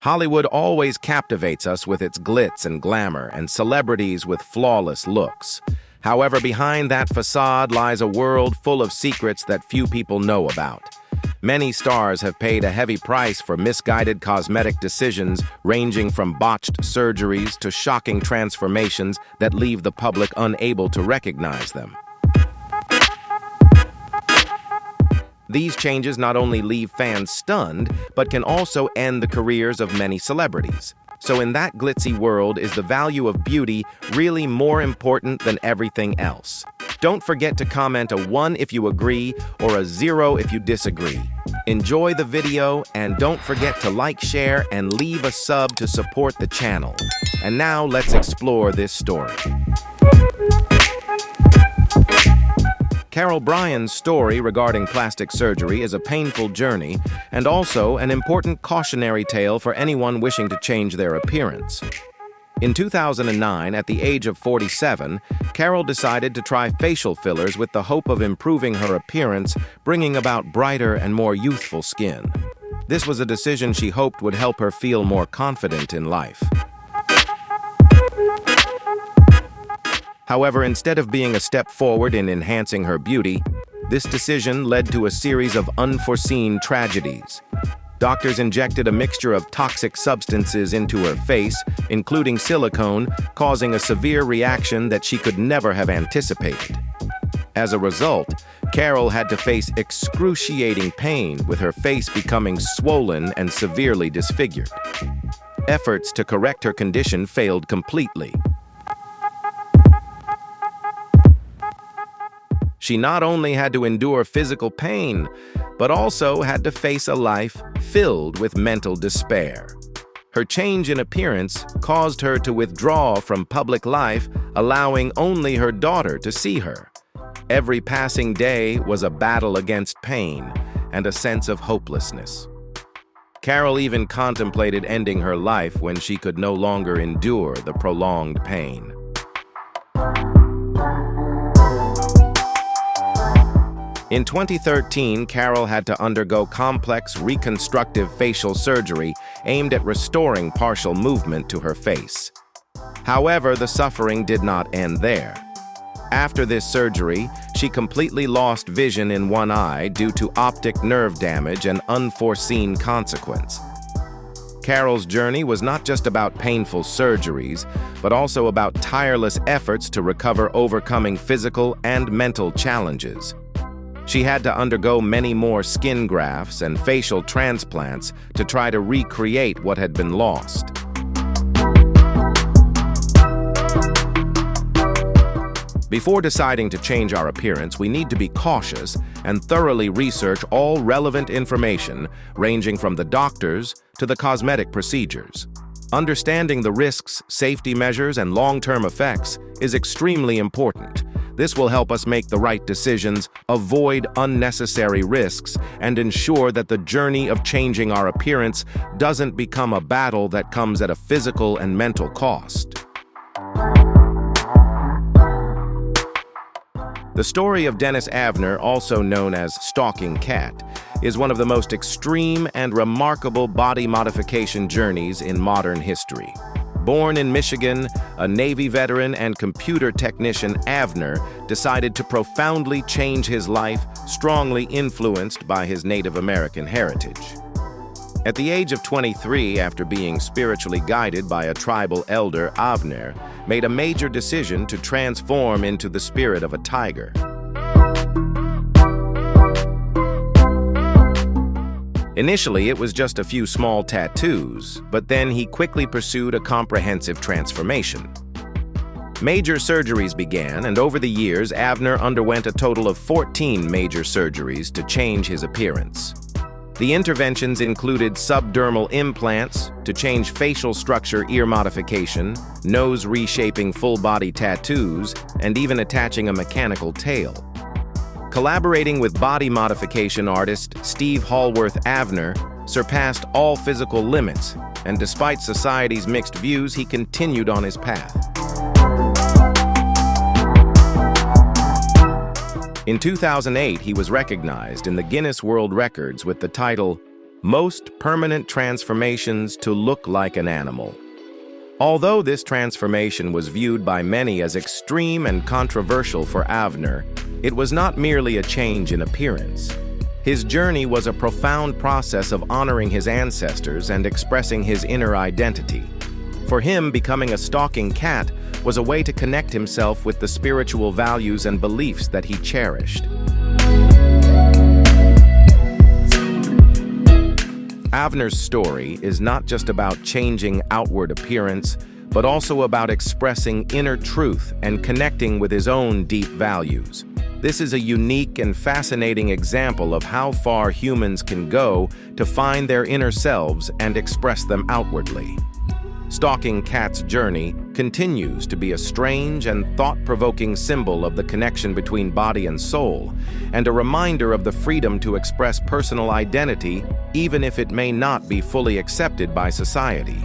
Hollywood always captivates us with its glitz and glamour and celebrities with flawless looks. However, behind that facade lies a world full of secrets that few people know about. Many stars have paid a heavy price for misguided cosmetic decisions, ranging from botched surgeries to shocking transformations that leave the public unable to recognize them. These changes not only leave fans stunned, but can also end the careers of many celebrities. So in that glitzy world, is the value of beauty really more important than everything else? Don't forget to comment a 1 if you agree or a 0 if you disagree. Enjoy the video and don't forget to like, share, and leave a sub to support the channel. And now let's explore this story. Carol Bryan's story regarding plastic surgery is a painful journey and also an important cautionary tale for anyone wishing to change their appearance. In 2009, at the age of 47, Carol decided to try facial fillers with the hope of improving her appearance, bringing about brighter and more youthful skin. This was a decision she hoped would help her feel more confident in life. However, instead of being a step forward in enhancing her beauty, this decision led to a series of unforeseen tragedies. Doctors injected a mixture of toxic substances into her face, including silicone, causing a severe reaction that she could never have anticipated. As a result, Carol had to face excruciating pain, with her face becoming swollen and severely disfigured. Efforts to correct her condition failed completely. She not only had to endure physical pain, but also had to face a life filled with mental despair. Her change in appearance caused her to withdraw from public life, allowing only her daughter to see her. Every passing day was a battle against pain and a sense of hopelessness. Carol even contemplated ending her life when she could no longer endure the prolonged pain. In 2013, Carol had to undergo complex reconstructive facial surgery aimed at restoring partial movement to her face. However, the suffering did not end there. After this surgery, she completely lost vision in one eye due to optic nerve damage and unforeseen consequence. Carol's journey was not just about painful surgeries, but also about tireless efforts to recover, overcoming physical and mental challenges. She had to undergo many more skin grafts and facial transplants to try to recreate what had been lost. Before deciding to change our appearance, we need to be cautious and thoroughly research all relevant information, ranging from the doctors to the cosmetic procedures. Understanding the risks, safety measures, and long-term effects is extremely important. This will help us make the right decisions, avoid unnecessary risks, and ensure that the journey of changing our appearance doesn't become a battle that comes at a physical and mental cost. The story of Dennis Avner, also known as Stalking Cat, is one of the most extreme and remarkable body modification journeys in modern history. Born in Michigan, a Navy veteran and computer technician, Avner decided to profoundly change his life, strongly influenced by his Native American heritage. At the age of 23, after being spiritually guided by a tribal elder, Avner made a major decision to transform into the spirit of a tiger. Initially, it was just a few small tattoos, but then he quickly pursued a comprehensive transformation. Major surgeries began, and over the years, Avner underwent a total of 14 major surgeries to change his appearance. The interventions included subdermal implants to change facial structure, ear modification, nose reshaping, full-body tattoos, and even attaching a mechanical tail. Collaborating with body modification artist Steve Hallworth, Avner surpassed all physical limits, and despite society's mixed views, he continued on his path. In 2008, he was recognized in the Guinness World Records with the title most permanent transformations to look like an animal. Although this transformation was viewed by many as extreme and controversial for Avner, it was not merely a change in appearance. His journey was a profound process of honoring his ancestors and expressing his inner identity. For him, becoming a stalking cat was a way to connect himself with the spiritual values and beliefs that he cherished. Avner's story is not just about changing outward appearance, but also about expressing inner truth and connecting with his own deep values. This is a unique and fascinating example of how far humans can go to find their inner selves and express them outwardly. Stalking Cat's journey continues to be a strange and thought-provoking symbol of the connection between body and soul, and a reminder of the freedom to express personal identity even if it may not be fully accepted by society.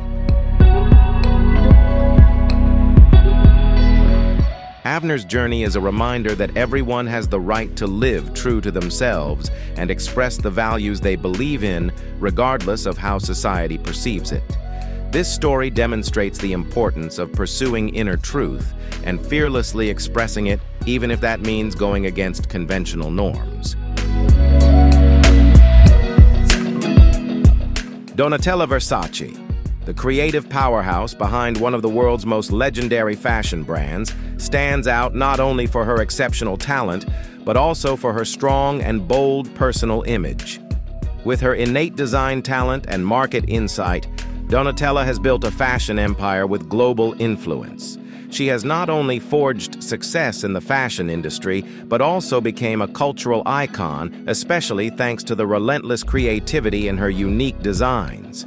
Avner's journey is a reminder that everyone has the right to live true to themselves and express the values they believe in, regardless of how society perceives it. This story demonstrates the importance of pursuing inner truth and fearlessly expressing it, even if that means going against conventional norms. Donatella Versace, the creative powerhouse behind one of the world's most legendary fashion brands, stands out not only for her exceptional talent, but also for her strong and bold personal image. With her innate design talent and market insight, Donatella has built a fashion empire with global influence. She has not only forged success in the fashion industry, but also became a cultural icon, especially thanks to the relentless creativity in her unique designs.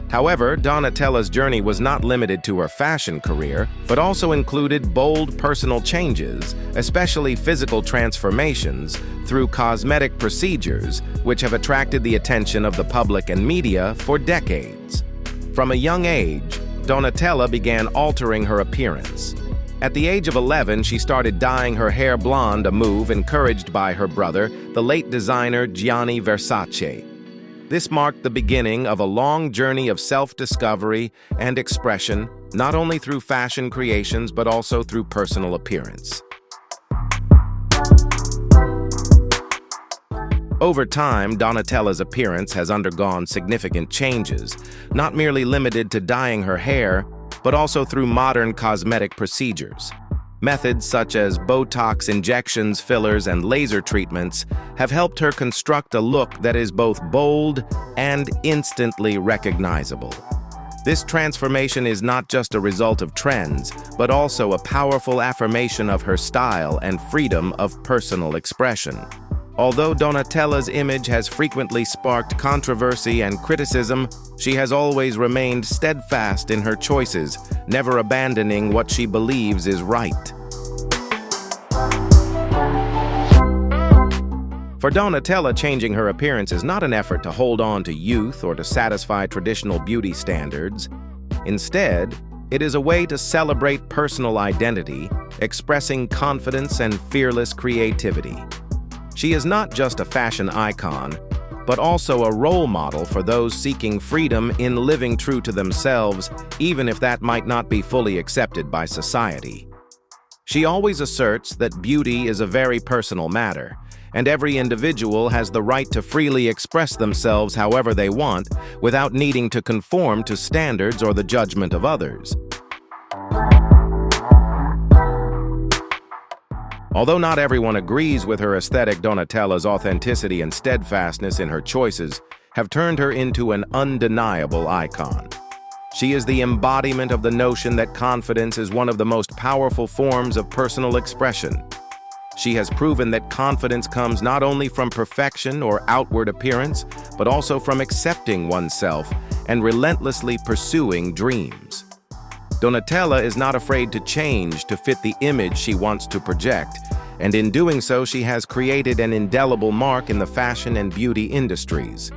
However, Donatella's journey was not limited to her fashion career, but also included bold personal changes, especially physical transformations, through cosmetic procedures, which have attracted the attention of the public and media for decades. From a young age, Donatella began altering her appearance. At the age of 11, she started dyeing her hair blonde, a move encouraged by her brother, the late designer Gianni Versace. This marked the beginning of a long journey of self-discovery and expression, not only through fashion creations, but also through personal appearance. Over time, Donatella's appearance has undergone significant changes, not merely limited to dyeing her hair, but also through modern cosmetic procedures. Methods such as Botox injections, fillers, and laser treatments have helped her construct a look that is both bold and instantly recognizable. This transformation is not just a result of trends, but also a powerful affirmation of her style and freedom of personal expression. Although Donatella's image has frequently sparked controversy and criticism, she has always remained steadfast in her choices, never abandoning what she believes is right. For Donatella, changing her appearance is not an effort to hold on to youth or to satisfy traditional beauty standards. Instead, it is a way to celebrate personal identity, expressing confidence and fearless creativity. She is not just a fashion icon, but also a role model for those seeking freedom in living true to themselves, even if that might not be fully accepted by society. She always asserts that beauty is a very personal matter, and every individual has the right to freely express themselves however they want, without needing to conform to standards or the judgment of others. Although not everyone agrees with her aesthetic, Donatella's authenticity and steadfastness in her choices have turned her into an undeniable icon. She is the embodiment of the notion that confidence is one of the most powerful forms of personal expression. She has proven that confidence comes not only from perfection or outward appearance, but also from accepting oneself and relentlessly pursuing dreams. Donatella is not afraid to change to fit the image she wants to project, and in doing so, she has created an indelible mark in the fashion and beauty industries.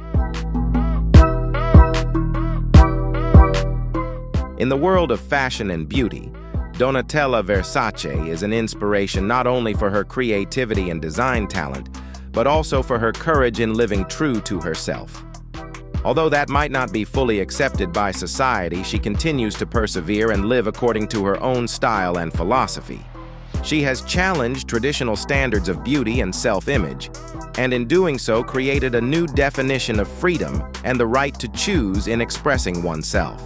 In the world of fashion and beauty, Donatella Versace is an inspiration not only for her creativity and design talent, but also for her courage in living true to herself. Although that might not be fully accepted by society, she continues to persevere and live according to her own style and philosophy. She has challenged traditional standards of beauty and self-image, and in doing so created a new definition of freedom and the right to choose in expressing oneself.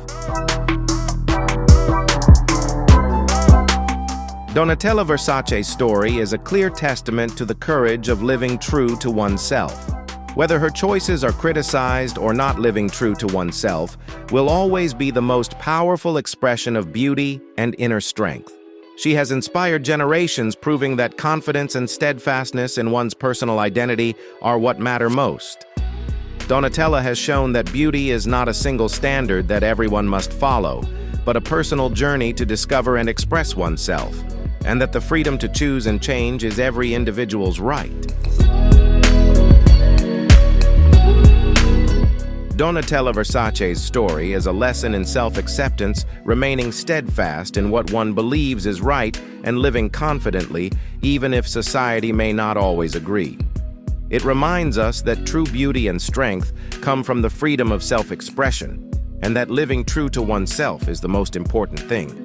Donatella Versace's story is a clear testament to the courage of living true to oneself. Whether her choices are criticized or not, living true to oneself will always be the most powerful expression of beauty and inner strength. She has inspired generations, proving that confidence and steadfastness in one's personal identity are what matter most. Donatella has shown that beauty is not a single standard that everyone must follow, but a personal journey to discover and express oneself, and that the freedom to choose and change is every individual's right. Donatella Versace's story is a lesson in self-acceptance, remaining steadfast in what one believes is right and living confidently, even if society may not always agree. It reminds us that true beauty and strength come from the freedom of self-expression, and that living true to oneself is the most important thing.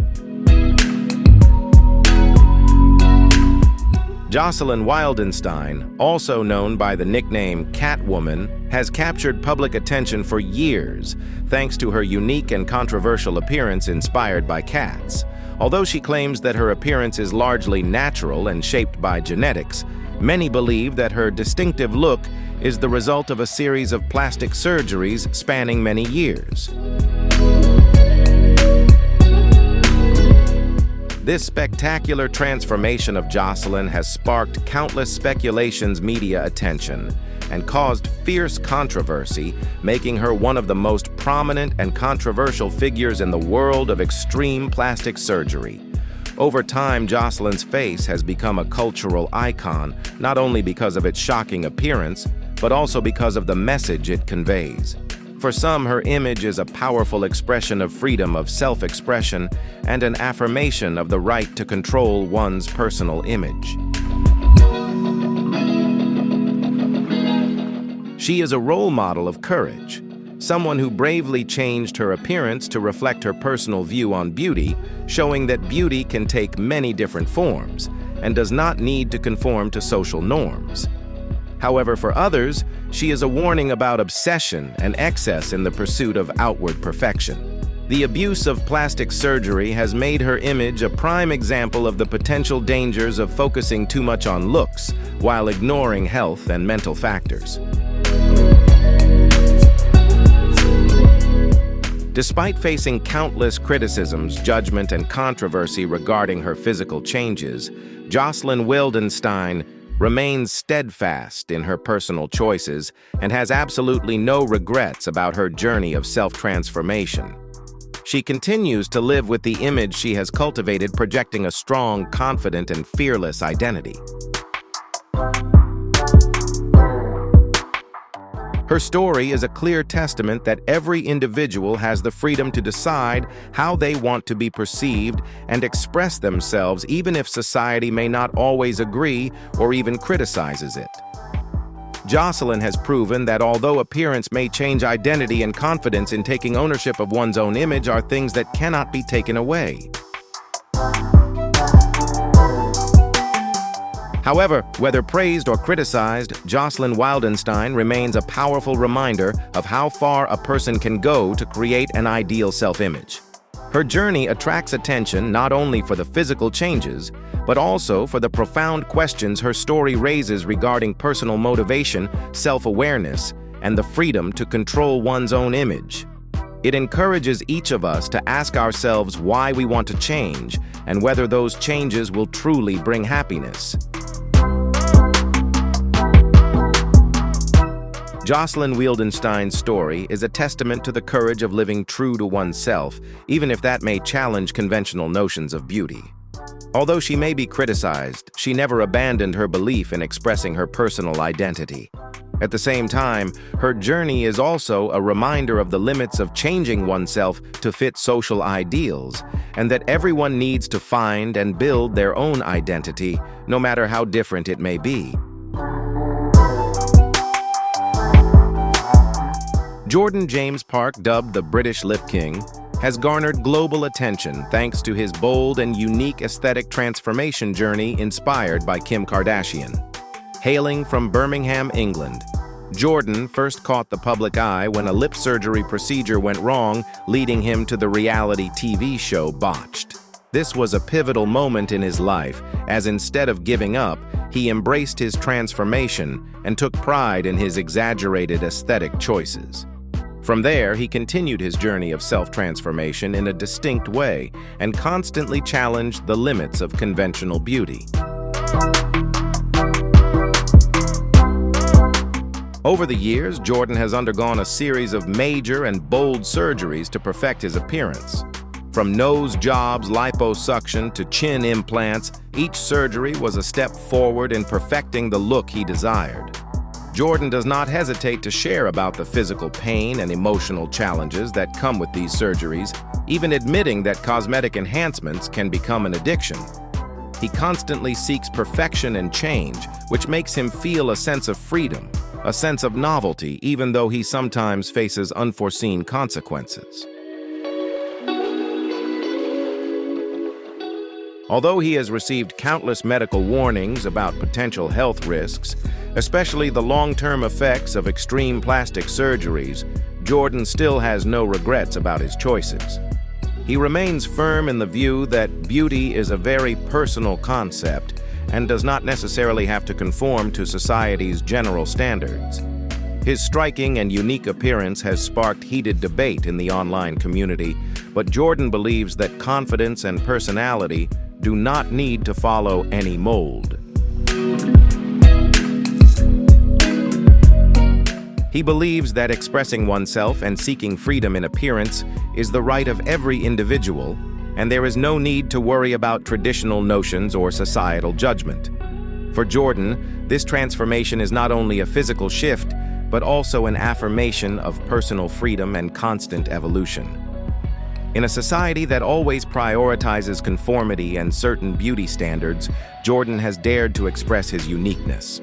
Jocelyn Wildenstein, also known by the nickname Catwoman, has captured public attention for years thanks to her unique and controversial appearance inspired by cats. Although she claims that her appearance is largely natural and shaped by genetics, many believe that her distinctive look is the result of a series of plastic surgeries spanning many years. This spectacular transformation of Jocelyn has sparked countless speculations, media attention, and caused fierce controversy, making her one of the most prominent and controversial figures in the world of extreme plastic surgery. Over time, Jocelyn's face has become a cultural icon, not only because of its shocking appearance, but also because of the message it conveys. For some, her image is a powerful expression of freedom of self-expression and an affirmation of the right to control one's personal image. She is a role model of courage, someone who bravely changed her appearance to reflect her personal view on beauty, showing that beauty can take many different forms and does not need to conform to social norms. However, for others, she is a warning about obsession and excess in the pursuit of outward perfection. The abuse of plastic surgery has made her image a prime example of the potential dangers of focusing too much on looks while ignoring health and mental factors. Despite facing countless criticisms, judgment, and controversy regarding her physical changes, Jocelyn Wildenstein remains steadfast in her personal choices and has absolutely no regrets about her journey of self-transformation. She continues to live with the image she has cultivated, projecting a strong, confident, and fearless identity. Her story is a clear testament that every individual has the freedom to decide how they want to be perceived and express themselves, even if society may not always agree or even criticizes it. Jocelyn has proven that although appearance may change, identity and confidence in taking ownership of one's own image are things that cannot be taken away. However, whether praised or criticized, Jocelyn Wildenstein remains a powerful reminder of how far a person can go to create an ideal self-image. Her journey attracts attention not only for the physical changes, but also for the profound questions her story raises regarding personal motivation, self-awareness, and the freedom to control one's own image. It encourages each of us to ask ourselves why we want to change and whether those changes will truly bring happiness. Jocelyn Wildenstein's story is a testament to the courage of living true to oneself, even if that may challenge conventional notions of beauty. Although she may be criticized, she never abandoned her belief in expressing her personal identity. At the same time, her journey is also a reminder of the limits of changing oneself to fit social ideals, and that everyone needs to find and build their own identity, no matter how different it may be. Jordan James Park, dubbed the British Lip King, has garnered global attention thanks to his bold and unique aesthetic transformation journey inspired by Kim Kardashian. Hailing from Birmingham, England, Jordan first caught the public eye when a lip surgery procedure went wrong, leading him to the reality TV show Botched. This was a pivotal moment in his life, as instead of giving up, he embraced his transformation and took pride in his exaggerated aesthetic choices. From there, he continued his journey of self-transformation in a distinct way and constantly challenged the limits of conventional beauty. Over the years, Jordan has undergone a series of major and bold surgeries to perfect his appearance. From nose jobs, liposuction, to chin implants, each surgery was a step forward in perfecting the look he desired. Jordan does not hesitate to share about the physical pain and emotional challenges that come with these surgeries, even admitting that cosmetic enhancements can become an addiction. He constantly seeks perfection and change, which makes him feel a sense of freedom, a sense of novelty, even though he sometimes faces unforeseen consequences. Although he has received countless medical warnings about potential health risks, especially the long-term effects of extreme plastic surgeries, Jordan still has no regrets about his choices. He remains firm in the view that beauty is a very personal concept and does not necessarily have to conform to society's general standards. His striking and unique appearance has sparked heated debate in the online community, but Jordan believes that confidence and personality do not need to follow any mold. He believes that expressing oneself and seeking freedom in appearance is the right of every individual, and there is no need to worry about traditional notions or societal judgment. For Jordan, this transformation is not only a physical shift, but also an affirmation of personal freedom and constant evolution. In a society that always prioritizes conformity and certain beauty standards, Jordan has dared to express his uniqueness.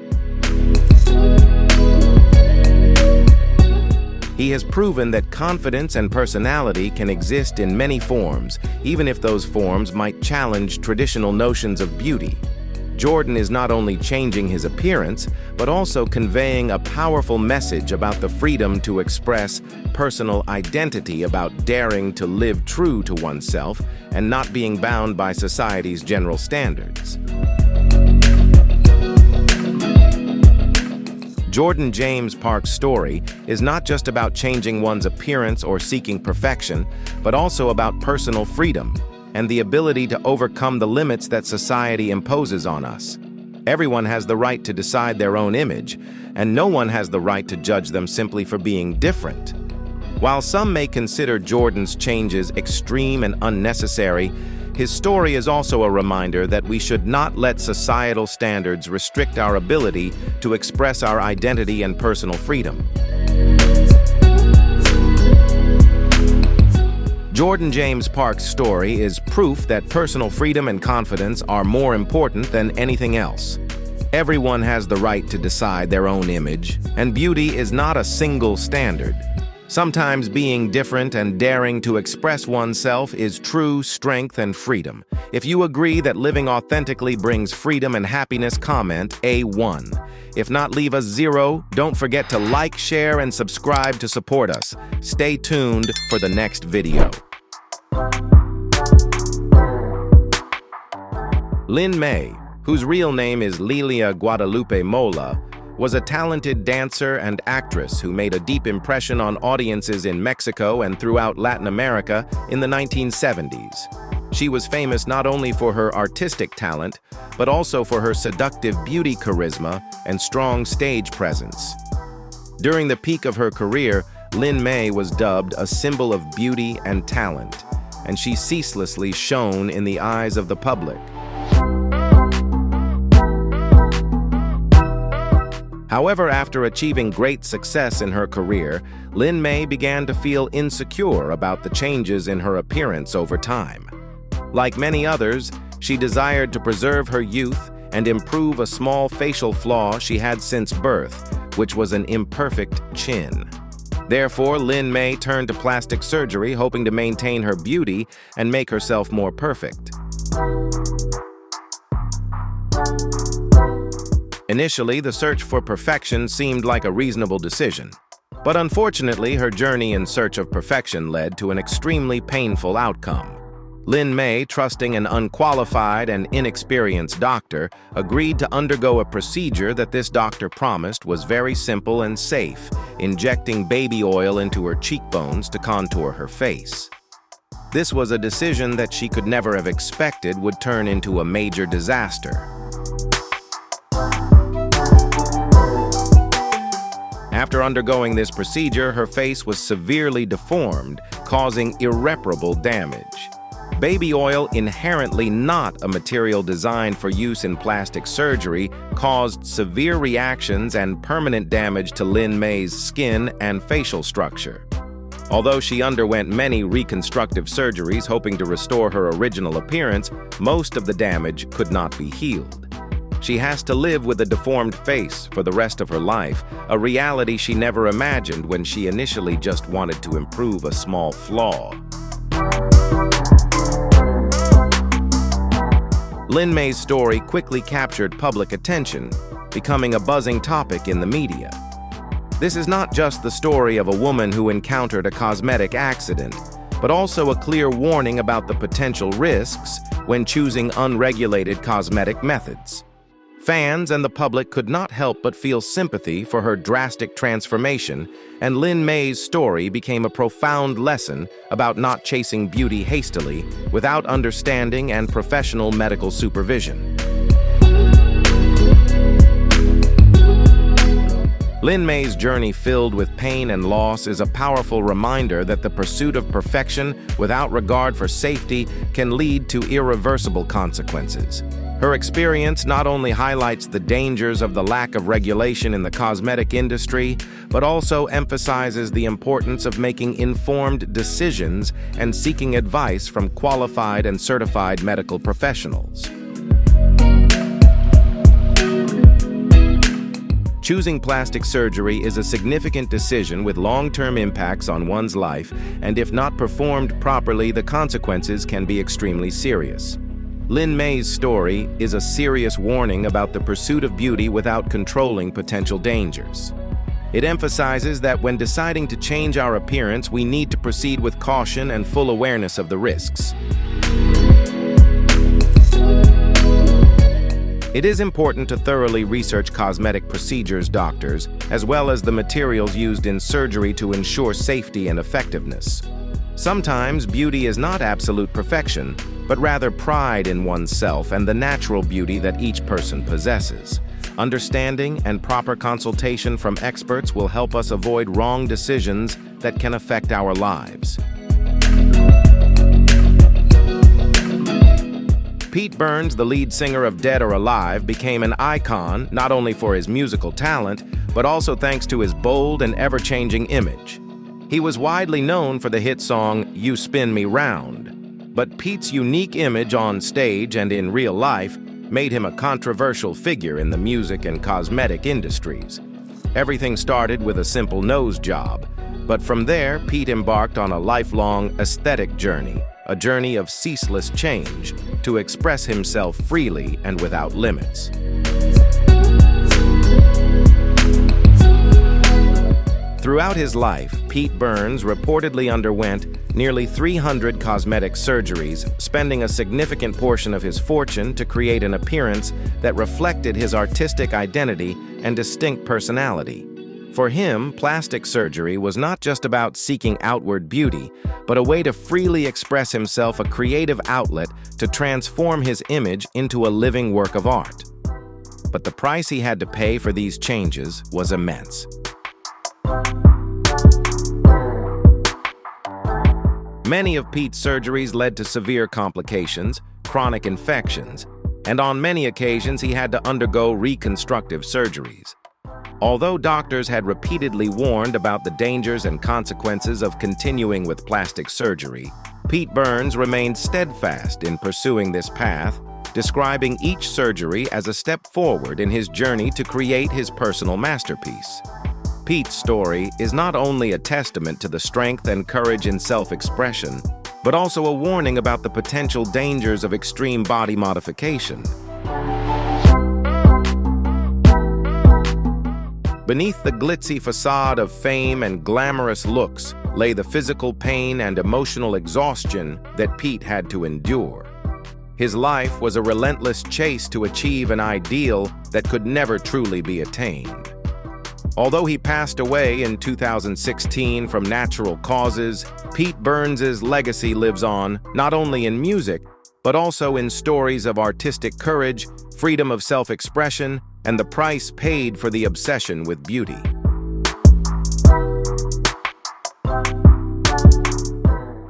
He has proven that confidence and personality can exist in many forms, even if those forms might challenge traditional notions of beauty. Jordan is not only changing his appearance, but also conveying a powerful message about the freedom to express personal identity, about daring to live true to oneself and not being bound by society's general standards. Jordan James Park's story is not just about changing one's appearance or seeking perfection, but also about personal freedom and the ability to overcome the limits that society imposes on us. Everyone has the right to decide their own image, and no one has the right to judge them simply for being different. While some may consider Jordan's changes extreme and unnecessary, his story is also a reminder that we should not let societal standards restrict our ability to express our identity and personal freedom. Jordan James Park's story is proof that personal freedom and confidence are more important than anything else. Everyone has the right to decide their own image, and beauty is not a single standard. Sometimes being different and daring to express oneself is true strength and freedom. If you agree that living authentically brings freedom and happiness, comment A1. If not, leave us 0. Don't forget to like, share, and subscribe to support us. Stay tuned for the next video. Lin May, whose real name is Lilia Guadalupe Mola, was a talented dancer and actress who made a deep impression on audiences in Mexico and throughout Latin America in the 1970s. She was famous not only for her artistic talent, but also for her seductive beauty charisma and strong stage presence. During the peak of her career, Lin May was dubbed a symbol of beauty and talent, and she ceaselessly shone in the eyes of the public. However, after achieving great success in her career, Lin May began to feel insecure about the changes in her appearance over time. Like many others, she desired to preserve her youth and improve a small facial flaw she had since birth, which was an imperfect chin. Therefore, Lin May turned to plastic surgery, hoping to maintain her beauty and make herself more perfect. Initially, the search for perfection seemed like a reasonable decision. But unfortunately, her journey in search of perfection led to an extremely painful outcome. Lin May, trusting an unqualified and inexperienced doctor, agreed to undergo a procedure that this doctor promised was very simple and safe, injecting baby oil into her cheekbones to contour her face. This was a decision that she could never have expected would turn into a major disaster. After undergoing this procedure, her face was severely deformed, causing irreparable damage. Baby oil, inherently not a material designed for use in plastic surgery, caused severe reactions and permanent damage to Lin May's skin and facial structure. Although she underwent many reconstructive surgeries hoping to restore her original appearance, most of the damage could not be healed. She has to live with a deformed face for the rest of her life, a reality she never imagined when she initially just wanted to improve a small flaw. Lin May's story quickly captured public attention, becoming a buzzing topic in the media. This is not just the story of a woman who encountered a cosmetic accident, but also a clear warning about the potential risks when choosing unregulated cosmetic methods. Fans and the public could not help but feel sympathy for her drastic transformation, and Lin May's story became a profound lesson about not chasing beauty hastily without understanding and professional medical supervision. Lin May's journey filled with pain and loss is a powerful reminder that the pursuit of perfection without regard for safety can lead to irreversible consequences. Her experience not only highlights the dangers of the lack of regulation in the cosmetic industry, but also emphasizes the importance of making informed decisions and seeking advice from qualified and certified medical professionals. Choosing plastic surgery is a significant decision with long-term impacts on one's life, and if not performed properly, the consequences can be extremely serious. Lin May's story is a serious warning about the pursuit of beauty without controlling potential dangers. It emphasizes that when deciding to change our appearance, we need to proceed with caution and full awareness of the risks. It is important to thoroughly research cosmetic procedures, doctors, as well as the materials used in surgery to ensure safety and effectiveness. Sometimes beauty is not absolute perfection, but rather pride in oneself and the natural beauty that each person possesses. Understanding and proper consultation from experts will help us avoid wrong decisions that can affect our lives. Pete Burns, the lead singer of Dead or Alive, became an icon not only for his musical talent, but also thanks to his bold and ever-changing image. He was widely known for the hit song, "You Spin Me Round." But Pete's unique image on stage and in real life made him a controversial figure in the music and cosmetic industries. Everything started with a simple nose job, but from there, Pete embarked on a lifelong aesthetic journey, a journey of ceaseless change, to express himself freely and without limits. Throughout his life, Pete Burns reportedly underwent nearly 300 cosmetic surgeries, spending a significant portion of his fortune to create an appearance that reflected his artistic identity and distinct personality. For him, plastic surgery was not just about seeking outward beauty, but a way to freely express himself, a creative outlet to transform his image into a living work of art. But the price he had to pay for these changes was immense. Many of Pete's surgeries led to severe complications, chronic infections, and on many occasions he had to undergo reconstructive surgeries. Although doctors had repeatedly warned about the dangers and consequences of continuing with plastic surgery, Pete Burns remained steadfast in pursuing this path, describing each surgery as a step forward in his journey to create his personal masterpiece. Pete's story is not only a testament to the strength and courage in self-expression, but also a warning about the potential dangers of extreme body modification. Beneath the glitzy facade of fame and glamorous looks lay the physical pain and emotional exhaustion that Pete had to endure. His life was a relentless chase to achieve an ideal that could never truly be attained. Although he passed away in 2016 from natural causes, Pete Burns' legacy lives on, not only in music, but also in stories of artistic courage, freedom of self-expression, and the price paid for the obsession with beauty.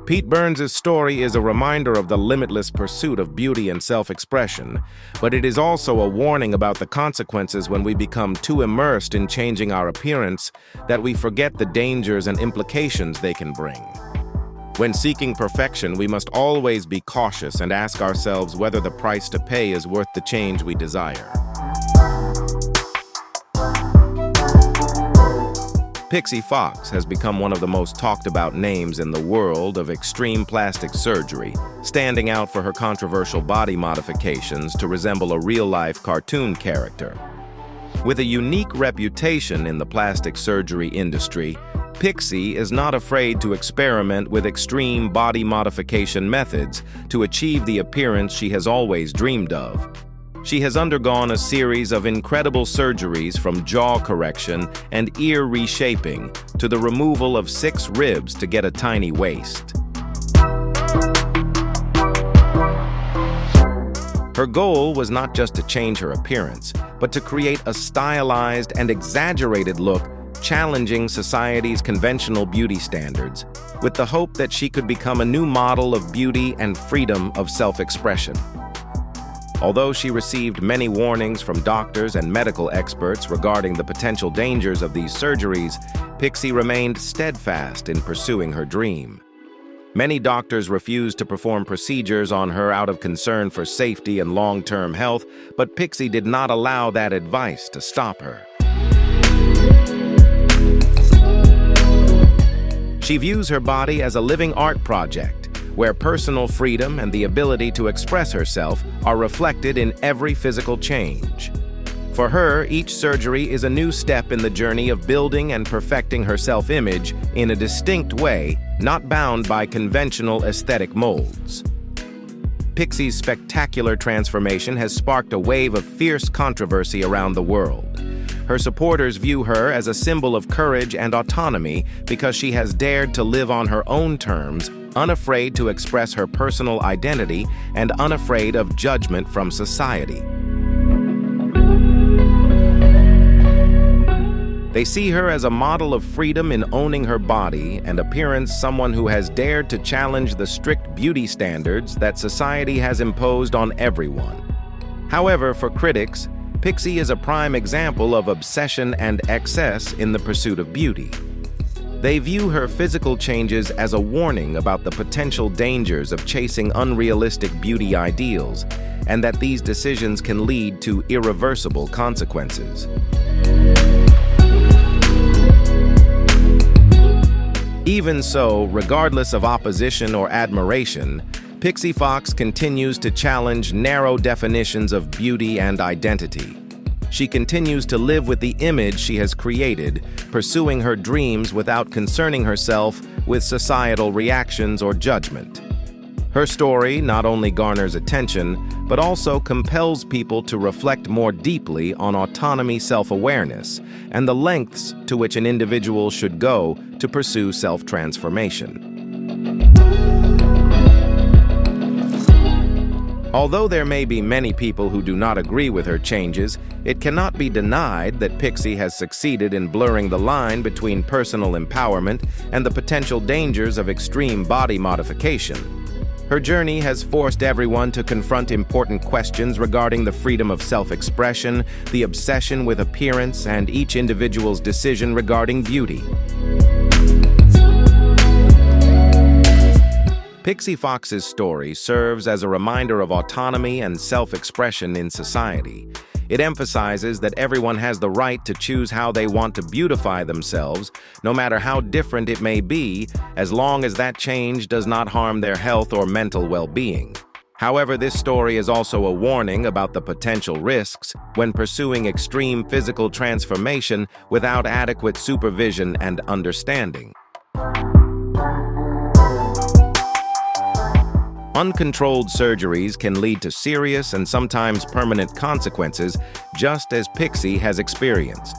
Pete Burns' story is a reminder of the limitless pursuit of beauty and self-expression, but it is also a warning about the consequences when we become too immersed in changing our appearance that we forget the dangers and implications they can bring. When seeking perfection, we must always be cautious and ask ourselves whether the price to pay is worth the change we desire. Pixie Fox has become one of the most talked about names in the world of extreme plastic surgery, standing out for her controversial body modifications to resemble a real-life cartoon character. With a unique reputation in the plastic surgery industry, Pixie is not afraid to experiment with extreme body modification methods to achieve the appearance she has always dreamed of. She has undergone a series of incredible surgeries, from jaw correction and ear reshaping to the removal of 6 ribs to get a tiny waist. Her goal was not just to change her appearance, but to create a stylized and exaggerated look challenging society's conventional beauty standards, with the hope that she could become a new model of beauty and freedom of self-expression. Although she received many warnings from doctors and medical experts regarding the potential dangers of these surgeries, Pixie remained steadfast in pursuing her dream. Many doctors refused to perform procedures on her out of concern for safety and long-term health, but Pixie did not allow that advice to stop her. She views her body as a living art project, where personal freedom and the ability to express herself are reflected in every physical change. For her, each surgery is a new step in the journey of building and perfecting her self-image in a distinct way, not bound by conventional aesthetic molds. Pixie's spectacular transformation has sparked a wave of fierce controversy around the world. Her supporters view her as a symbol of courage and autonomy because she has dared to live on her own terms, unafraid to express her personal identity, and unafraid of judgment from society. They see her as a model of freedom in owning her body and appearance, someone who has dared to challenge the strict beauty standards that society has imposed on everyone. However, for critics, Pixie is a prime example of obsession and excess in the pursuit of beauty. They view her physical changes as a warning about the potential dangers of chasing unrealistic beauty ideals, and that these decisions can lead to irreversible consequences. Even so, regardless of opposition or admiration, Pixie Fox continues to challenge narrow definitions of beauty and identity. She continues to live with the image she has created, pursuing her dreams without concerning herself with societal reactions or judgment. Her story not only garners attention, but also compels people to reflect more deeply on autonomy, self-awareness, and the lengths to which an individual should go to pursue self-transformation. Although there may be many people who do not agree with her changes, it cannot be denied that Pixie has succeeded in blurring the line between personal empowerment and the potential dangers of extreme body modification. Her journey has forced everyone to confront important questions regarding the freedom of self-expression, the obsession with appearance, and each individual's decision regarding beauty. Pixie Fox's story serves as a reminder of autonomy and self-expression in society. It emphasizes that everyone has the right to choose how they want to beautify themselves, no matter how different it may be, as long as that change does not harm their health or mental well-being. However, this story is also a warning about the potential risks when pursuing extreme physical transformation without adequate supervision and understanding. Uncontrolled surgeries can lead to serious and sometimes permanent consequences, just as Pixie has experienced.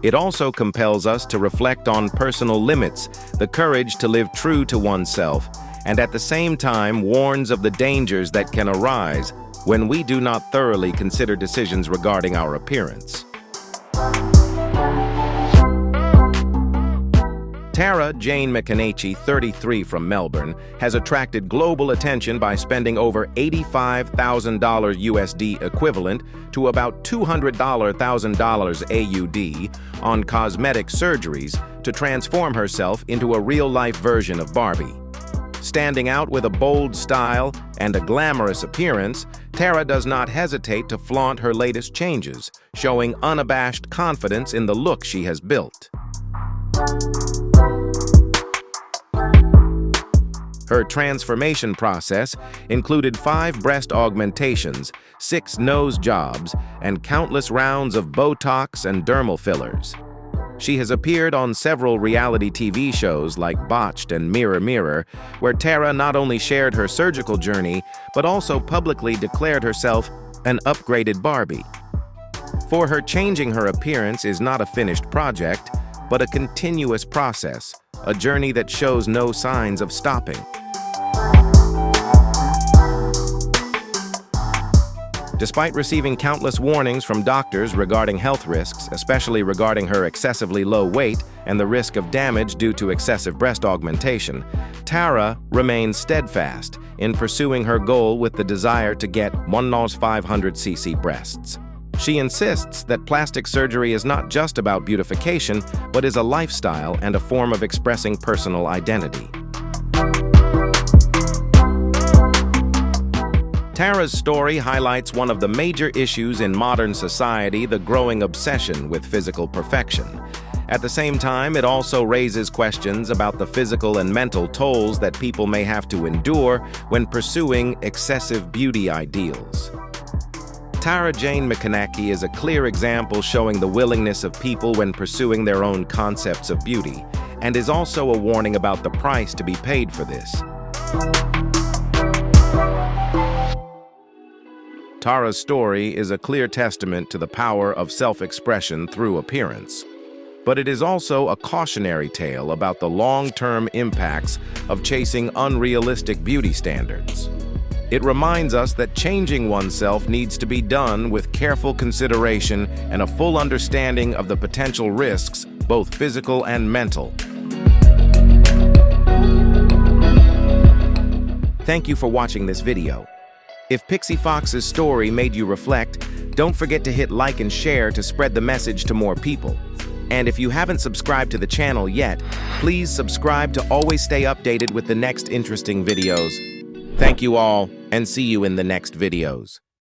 It also compels us to reflect on personal limits, the courage to live true to oneself, and at the same time warns of the dangers that can arise when we do not thoroughly consider decisions regarding our appearance. Tara Jane McCanachy, 33, from Melbourne, has attracted global attention by spending over $85,000 USD equivalent to about $200,000 AUD on cosmetic surgeries to transform herself into a real-life version of Barbie. Standing out with a bold style and a glamorous appearance, Tara does not hesitate to flaunt her latest changes, showing unabashed confidence in the look she has built. Her transformation process included 5 breast augmentations, 6 nose jobs, and countless rounds of Botox and dermal fillers. She has appeared on several reality TV shows like Botched and Mirror Mirror, where Tara not only shared her surgical journey, but also publicly declared herself an upgraded Barbie. For her, changing her appearance is not a finished project, but a continuous process, a journey that shows no signs of stopping. Despite receiving countless warnings from doctors regarding health risks, especially regarding her excessively low weight and the risk of damage due to excessive breast augmentation, Tara remains steadfast in pursuing her goal with the desire to get 500cc breasts. She insists that plastic surgery is not just about beautification, but is a lifestyle and a form of expressing personal identity. Tara's story highlights one of the major issues in modern society, the growing obsession with physical perfection. At the same time, it also raises questions about the physical and mental tolls that people may have to endure when pursuing excessive beauty ideals. Tara Jane McCanachy is a clear example showing the willingness of people when pursuing their own concepts of beauty, and is also a warning about the price to be paid for this. Tara's story is a clear testament to the power of self-expression through appearance. But it is also a cautionary tale about the long-term impacts of chasing unrealistic beauty standards. It reminds us that changing oneself needs to be done with careful consideration and a full understanding of the potential risks, both physical and mental. Thank you for watching this video. If Pixie Fox's story made you reflect, don't forget to hit like and share to spread the message to more people. And if you haven't subscribed to the channel yet, please subscribe to always stay updated with the next interesting videos. Thank you all, and see you in the next videos.